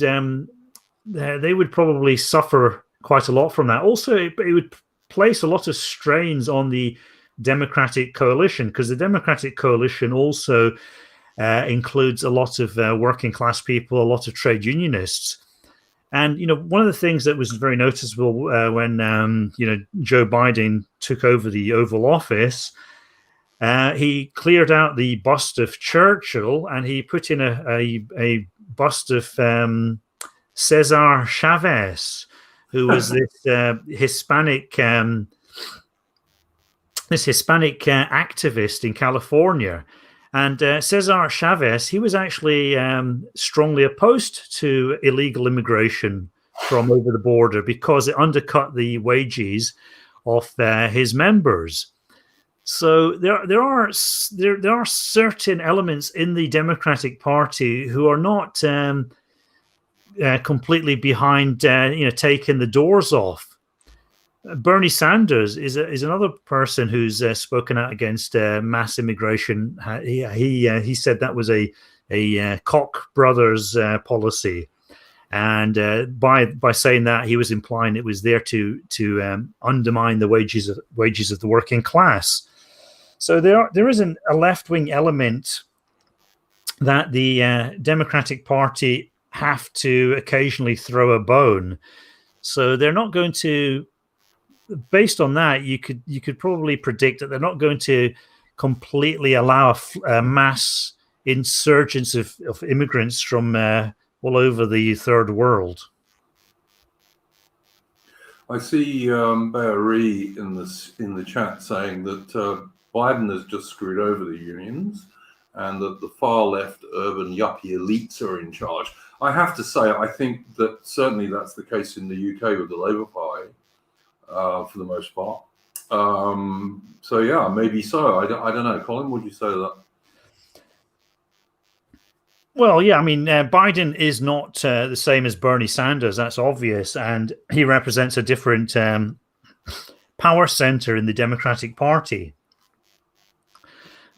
probably suffer quite a lot from that. Also, it would place a lot of strains on the Democratic coalition, because the Democratic coalition also includes a lot of working class people, a lot of trade unionists. And, one of the things that was very noticeable when, Joe Biden took over the Oval Office, he cleared out the bust of Churchill and he put in a bust of Cesar Chavez, who was this Hispanic activist in California. And Cesar Chavez, he was actually strongly opposed to illegal immigration from over the border because it undercut the wages of his members. So there are certain elements in the Democratic Party who are not completely behind taking the doors off. Bernie Sanders is another person who's spoken out against mass immigration. He said that was a Koch brothers policy, and by saying that, he was implying it was there to undermine the wages of the working class. So there is a left-wing element that the Democratic Party have to occasionally throw a bone. So they're not going to. Based on that, you could probably predict that they're not going to completely allow a mass insurgence of immigrants from all over the third world. I see Barry in the chat saying that Biden has just screwed over the unions and that the far left urban yuppie elites are in charge. I have to say, I think that certainly that's the case in the UK with the Labour Party. For the most part. So yeah, maybe so. I don't know. Colin, would you say that? Well, yeah, I mean, Biden is not the same as Bernie Sanders. That's obvious. And he represents a different power center in the Democratic Party.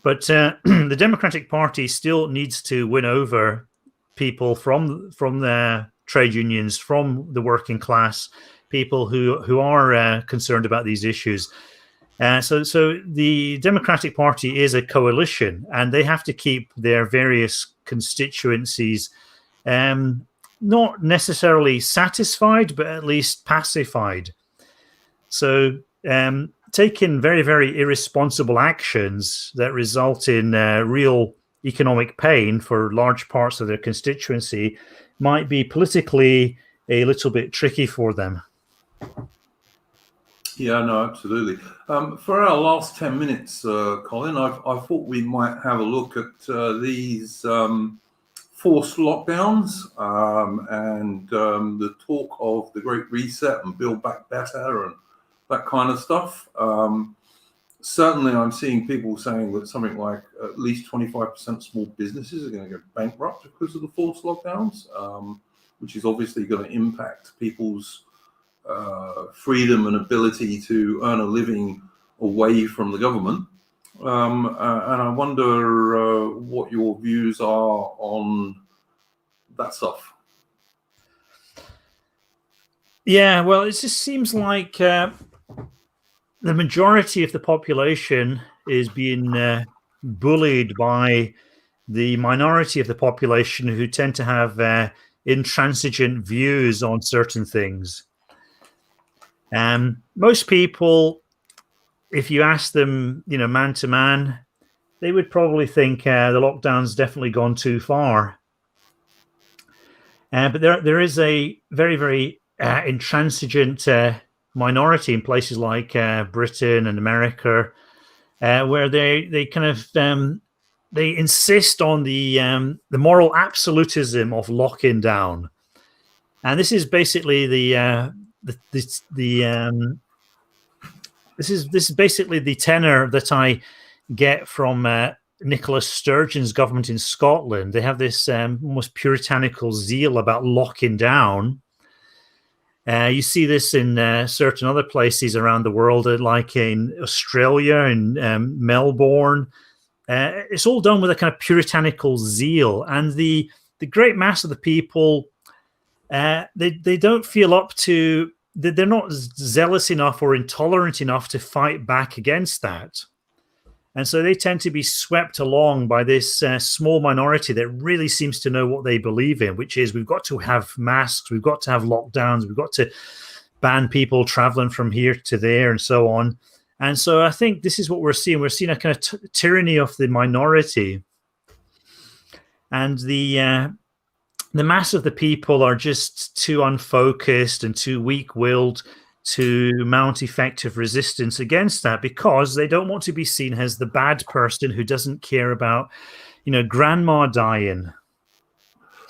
But the Democratic Party still needs to win over people from the trade unions, from the working class, people who are concerned about these issues. So the Democratic Party is a coalition, and they have to keep their various constituencies not necessarily satisfied, but at least pacified. So taking very, very irresponsible actions that result in real economic pain for large parts of their constituency might be politically a little bit tricky for them. Yeah, no, absolutely. For our last 10 minutes, Colin, I thought we might have a look at these forced lockdowns and the talk of the Great Reset and Build Back Better and that kind of stuff. Certainly, I'm seeing people saying that something like at least 25% small businesses are going to go bankrupt because of the forced lockdowns, which is obviously going to impact people's freedom and ability to earn a living away from the government. And I wonder what your views are on that stuff. Yeah, well, it just seems like the majority of the population is being bullied by the minority of the population who tend to have intransigent views on certain things. Most people, if you ask them, man to man, they would probably think the lockdown's definitely gone too far. But there is a very, very intransigent minority in places like Britain and America, where they kind of they insist on the moral absolutism of locking down, and this is basically this is basically the tenor that I get from Nicola Sturgeon's government in Scotland. They have this almost puritanical zeal about locking down. You see this in certain other places around the world, like in Australia, in Melbourne. It's all done with a kind of puritanical zeal, and the great mass of the people, they don't feel up to. They're not zealous enough or intolerant enough to fight back against that. And so they tend to be swept along by this small minority that really seems to know what they believe in, which is we've got to have masks, we've got to have lockdowns, we've got to ban people traveling from here to there and so on. And so I think this is what we're seeing. We're seeing a kind of tyranny of the minority. And the mass of the people are just too unfocused and too weak-willed to mount effective resistance against that, because they don't want to be seen as the bad person who doesn't care about, grandma dying.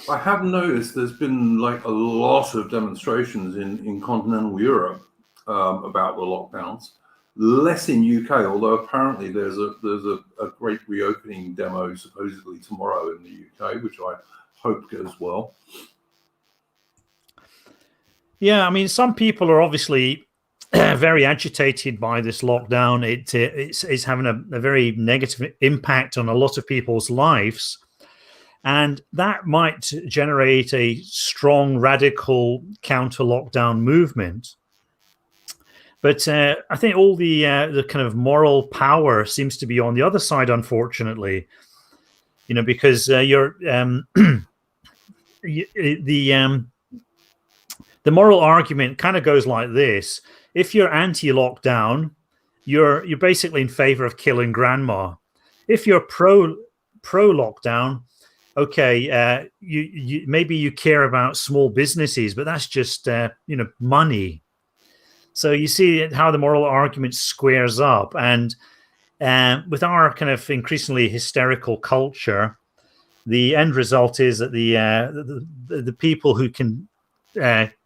I have noticed there's been like a lot of demonstrations in continental Europe about the lockdowns. Less in UK, although apparently there's a great reopening demo supposedly tomorrow in the UK, which I hope goes well. Yeah, I mean, some people are obviously very agitated by this lockdown. It's having a very negative impact on a lot of people's lives. And that might generate a strong, radical counter-lockdown movement. But I think all the kind of moral power seems to be on the other side, unfortunately. Because the moral argument kind of goes like this: if you're anti-lockdown, you're basically in favor of killing grandma. If you're pro-lockdown, okay, you maybe you care about small businesses, but that's just money. So you see how the moral argument squares up, and with our kind of increasingly hysterical culture, the end result is that the people who can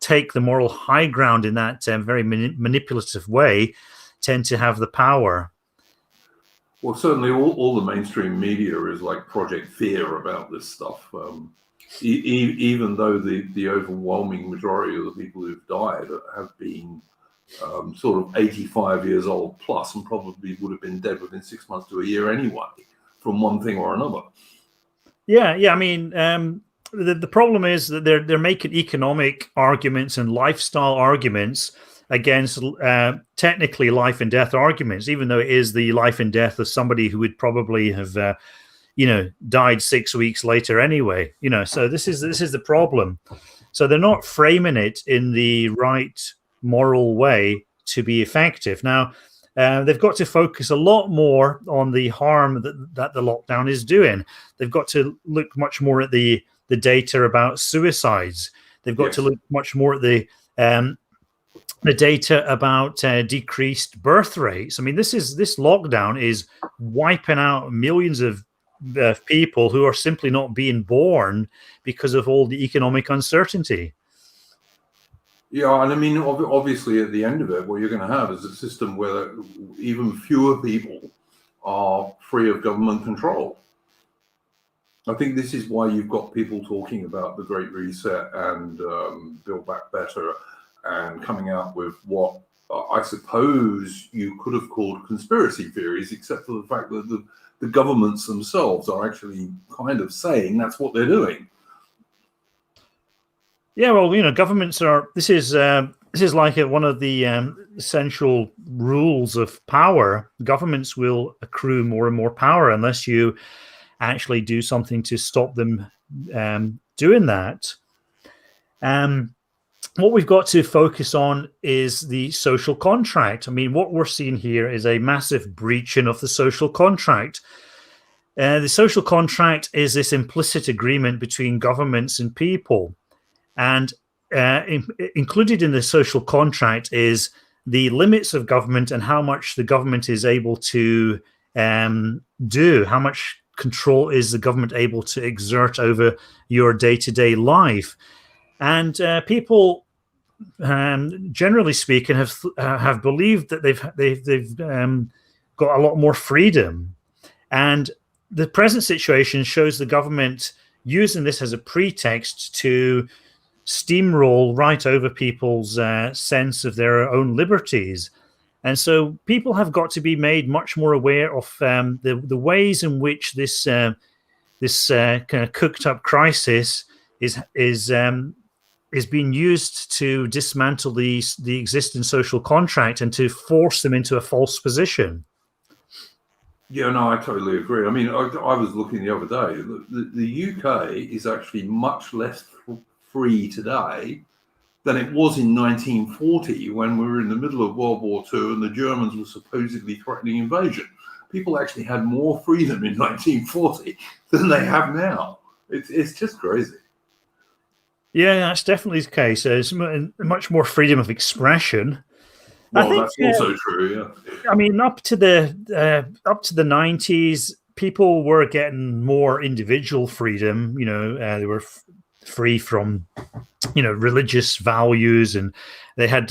take the moral high ground in that very manipulative way tend to have the power. Well, certainly all the mainstream media is like Project Fear about this stuff. Even though the overwhelming majority of the people who've died have been sort of 85 years old plus, and probably would have been dead within 6 months to a year anyway, from one thing or another. Yeah. I mean, the problem is that they're making economic arguments and lifestyle arguments against technically life and death arguments, even though it is the life and death of somebody who would probably have, died 6 weeks later anyway. So this is the problem. So they're not framing it in the right moral way to be effective. Now, they've got to focus a lot more on the harm that the lockdown is doing. They've got to look much more at the data about suicides. They've got to look much more at the data about decreased birth rates. I mean, this lockdown is wiping out millions of people who are simply not being born because of all the economic uncertainty. Yeah, and I mean, obviously, at the end of it, what you're going to have is a system where even fewer people are free of government control. I think this is why you've got people talking about the Great Reset and Build Back Better, and coming out with what I suppose you could have called conspiracy theories, except for the fact that the governments themselves are actually kind of saying that's what they're doing. Yeah, well, governments are. This is like one of the essential rules of power. Governments will accrue more and more power unless you actually do something to stop them doing that. What we've got to focus on is the social contract. I mean, what we're seeing here is a massive breaching of the social contract. The social contract is this implicit agreement between governments and people. And included in the social contract is the limits of government and how much the government is able to do, how much control is the government able to exert over your day-to-day life. And people, generally speaking, have believed that they've got a lot more freedom. And the present situation shows the government using this as a pretext to steamroll right over people's sense of their own liberties. And so people have got to be made much more aware of the ways in which this kind of cooked up crisis is being used to dismantle the existing social contract and to force them into a false position. Yeah, no, I totally agree. I mean, I was looking the other day. The UK is actually much less free today than it was in 1940, when we were in the middle of World War II and the Germans were supposedly threatening invasion. People actually had more freedom in 1940 than they have now. It's just crazy. Yeah, that's definitely the case. There's much more freedom of expression. Well, that's also true. Yeah. I mean, up to the 90s, people were getting more individual freedom. You know, they were free from, religious values, and they had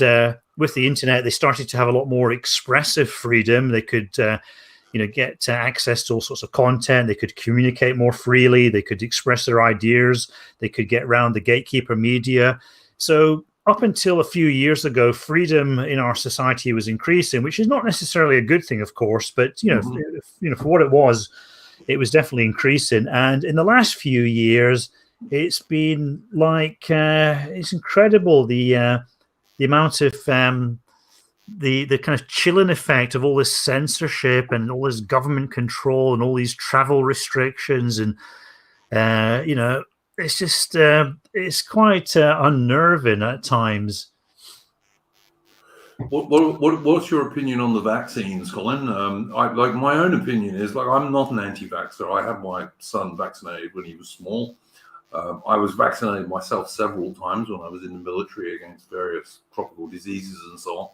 with the internet, they started to have a lot more expressive freedom. They could, get access to all sorts of content. They could communicate more freely. They could express their ideas. They could get around the gatekeeper media. So up until a few years ago, freedom in our society was increasing, which is not necessarily a good thing, of course, but for what it was definitely increasing. And in the last few years, it's been like it's incredible the amount of the kind of chilling effect of all this censorship and all this government control and all these travel restrictions, and it's just it's quite unnerving at times. What's your opinion on the vaccines, Colin? My own opinion is, I'm not an anti-vaxxer. I had my son vaccinated when he was small. I was vaccinated myself several times when I was in the military against various tropical diseases and so on.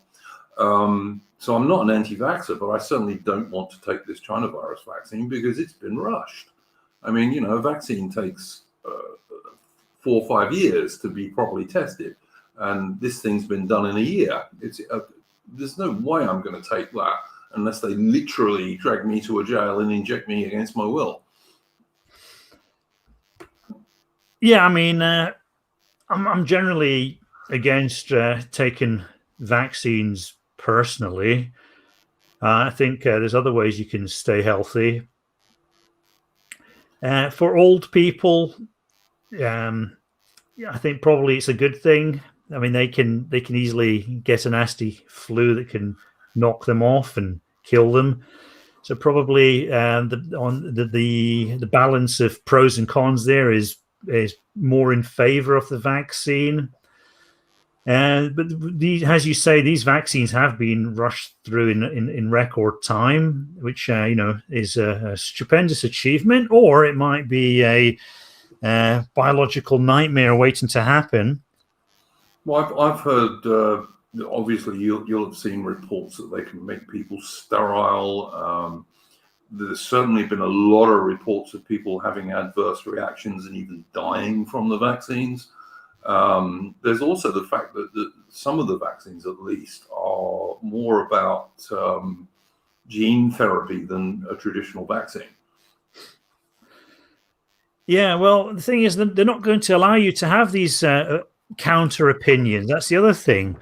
So I'm not an anti-vaxxer, but I certainly don't want to take this China virus vaccine because it's been rushed. I mean, a vaccine takes 4 or 5 years to be properly tested, and this thing's been done in a year. There's no way I'm going to take that unless they literally drag me to a jail and inject me against my will. Yeah, I mean, I'm generally against taking vaccines personally. I think there's other ways you can stay healthy. For old people, I think probably it's a good thing. I mean, they can easily get a nasty flu that can knock them off and kill them. So probably the balance of pros and cons there is more in favor of the vaccine. But as you say, these vaccines have been rushed through in record time, which is a stupendous achievement, or it might be a biological nightmare waiting to happen. Well, I've heard. Obviously, you'll have seen reports that they can make people sterile. There's certainly been a lot of reports of people having adverse reactions and even dying from the vaccines. There's also the fact that some of the vaccines, at least, are more about gene therapy than a traditional vaccine. Yeah, well, the thing is that they're not going to allow you to have these counter opinions. That's the other thing.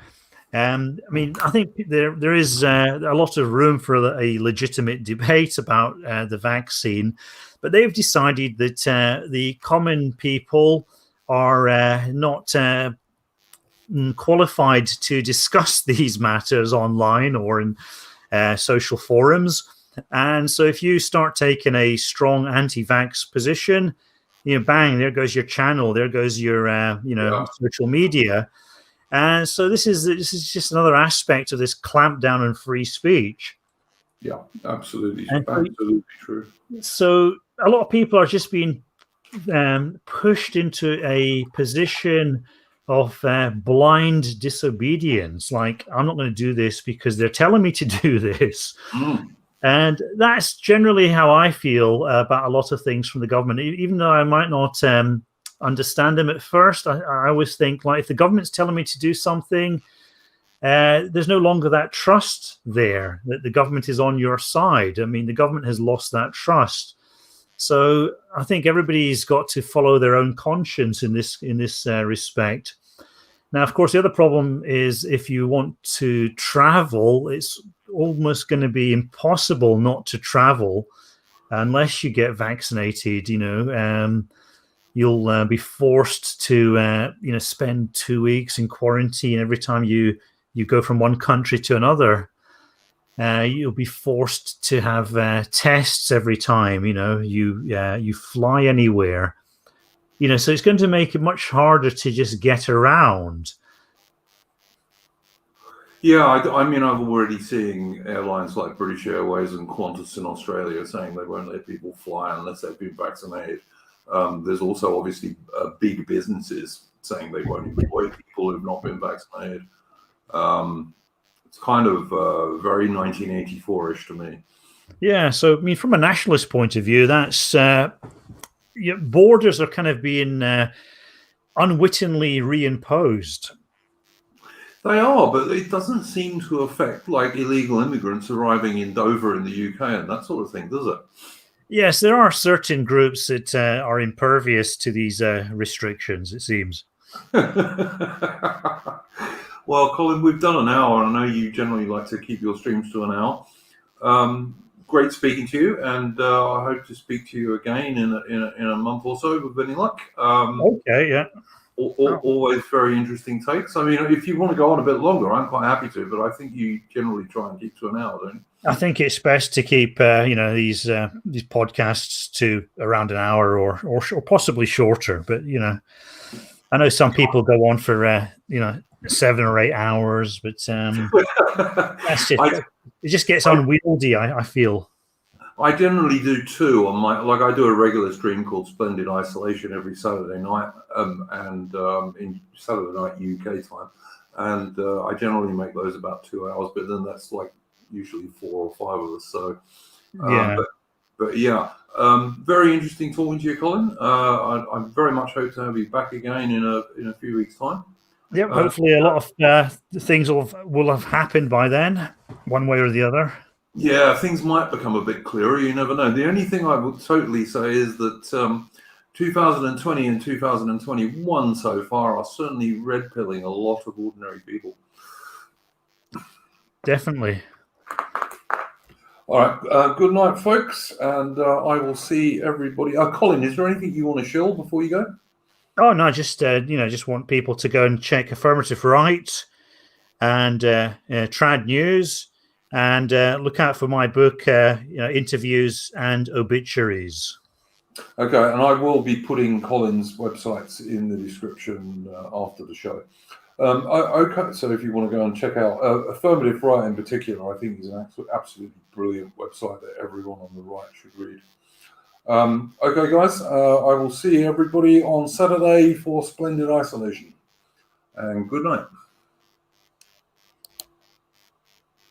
I mean, I think there is a lot of room for a legitimate debate about the vaccine, but they've decided that the common people are not qualified to discuss these matters online or in social forums. And so if you start taking a strong anti-vax position, bang, there goes your channel, there goes your social media. And so this is just another aspect of this clampdown on free speech. Yeah, absolutely. Absolutely true. So a lot of people are just being pushed into a position of blind disobedience. Like, I'm not going to do this because they're telling me to do this. And that's generally how I feel about a lot of things from the government. Even though I might not understand them at first, I always think, like, if the government's telling me to do something, there's no longer that trust there, that the government is on your side. I mean, the government has lost that trust. So I think everybody's got to follow their own conscience in this respect. Now, of course, the other problem is if you want to travel, it's almost going to be impossible not to travel unless you get vaccinated. You'll be forced to spend 2 weeks in quarantine every time you go from one country to another. You'll be forced to have tests every time you fly anywhere. So it's going to make it much harder to just get around. Yeah, I mean, I'm already seeing airlines like British Airways and Qantas in Australia saying they won't let people fly unless they've been vaccinated. There's also obviously big businesses saying they won't employ people who've not been vaccinated. It's kind of very 1984-ish to me. Yeah, so I mean, from a nationalist point of view, that's borders are kind of being unwittingly reimposed. They are, but it doesn't seem to affect like illegal immigrants arriving in Dover in the UK and that sort of thing, does it? Yes, there are certain groups that are impervious to these restrictions, it seems. Well, Colin, we've done an hour. I know you generally like to keep your streams to an hour. Great speaking to you, and I hope to speak to you again in a month or so with any luck. Okay, yeah. Always very interesting takes. I mean, if you want to go on a bit longer, I'm quite happy to, but I think you generally try and keep to an hour, don't you? I think it's best to keep these podcasts to around an hour or possibly shorter. But I know some people go on for 7 or 8 hours, but that's just it just gets unwieldy. I feel. I generally do too on I do a regular stream called Splendid Isolation every Saturday night, and in Saturday night UK time, and I generally make those about 2 hours, but then that's like usually 4 or 5 of us. So yeah, but yeah, very interesting talking to you, Colin. I very much hope to have you back again in a few weeks' time. Yep. Hopefully, a lot of things will have happened by then, one way or the other. Yeah, things might become a bit clearer. You never know. The only thing I would totally say is that 2020 and 2021 so far are certainly red-pilling a lot of ordinary people. Definitely. All right. Good night, folks, and I will see everybody. Colin, is there anything you want to shill before you go? Oh no, just just want people to go and check Affirmative Right and Trad News. And look out for my book, Interviews and Obituaries. Okay, and I will be putting Colin's websites in the description after the show. Okay, so if you want to go and check out Affirmative Right in particular, I think is an absolutely brilliant website that everyone on the right should read. Okay, guys, I will see everybody on Saturday for Splendid Isolation. And good night.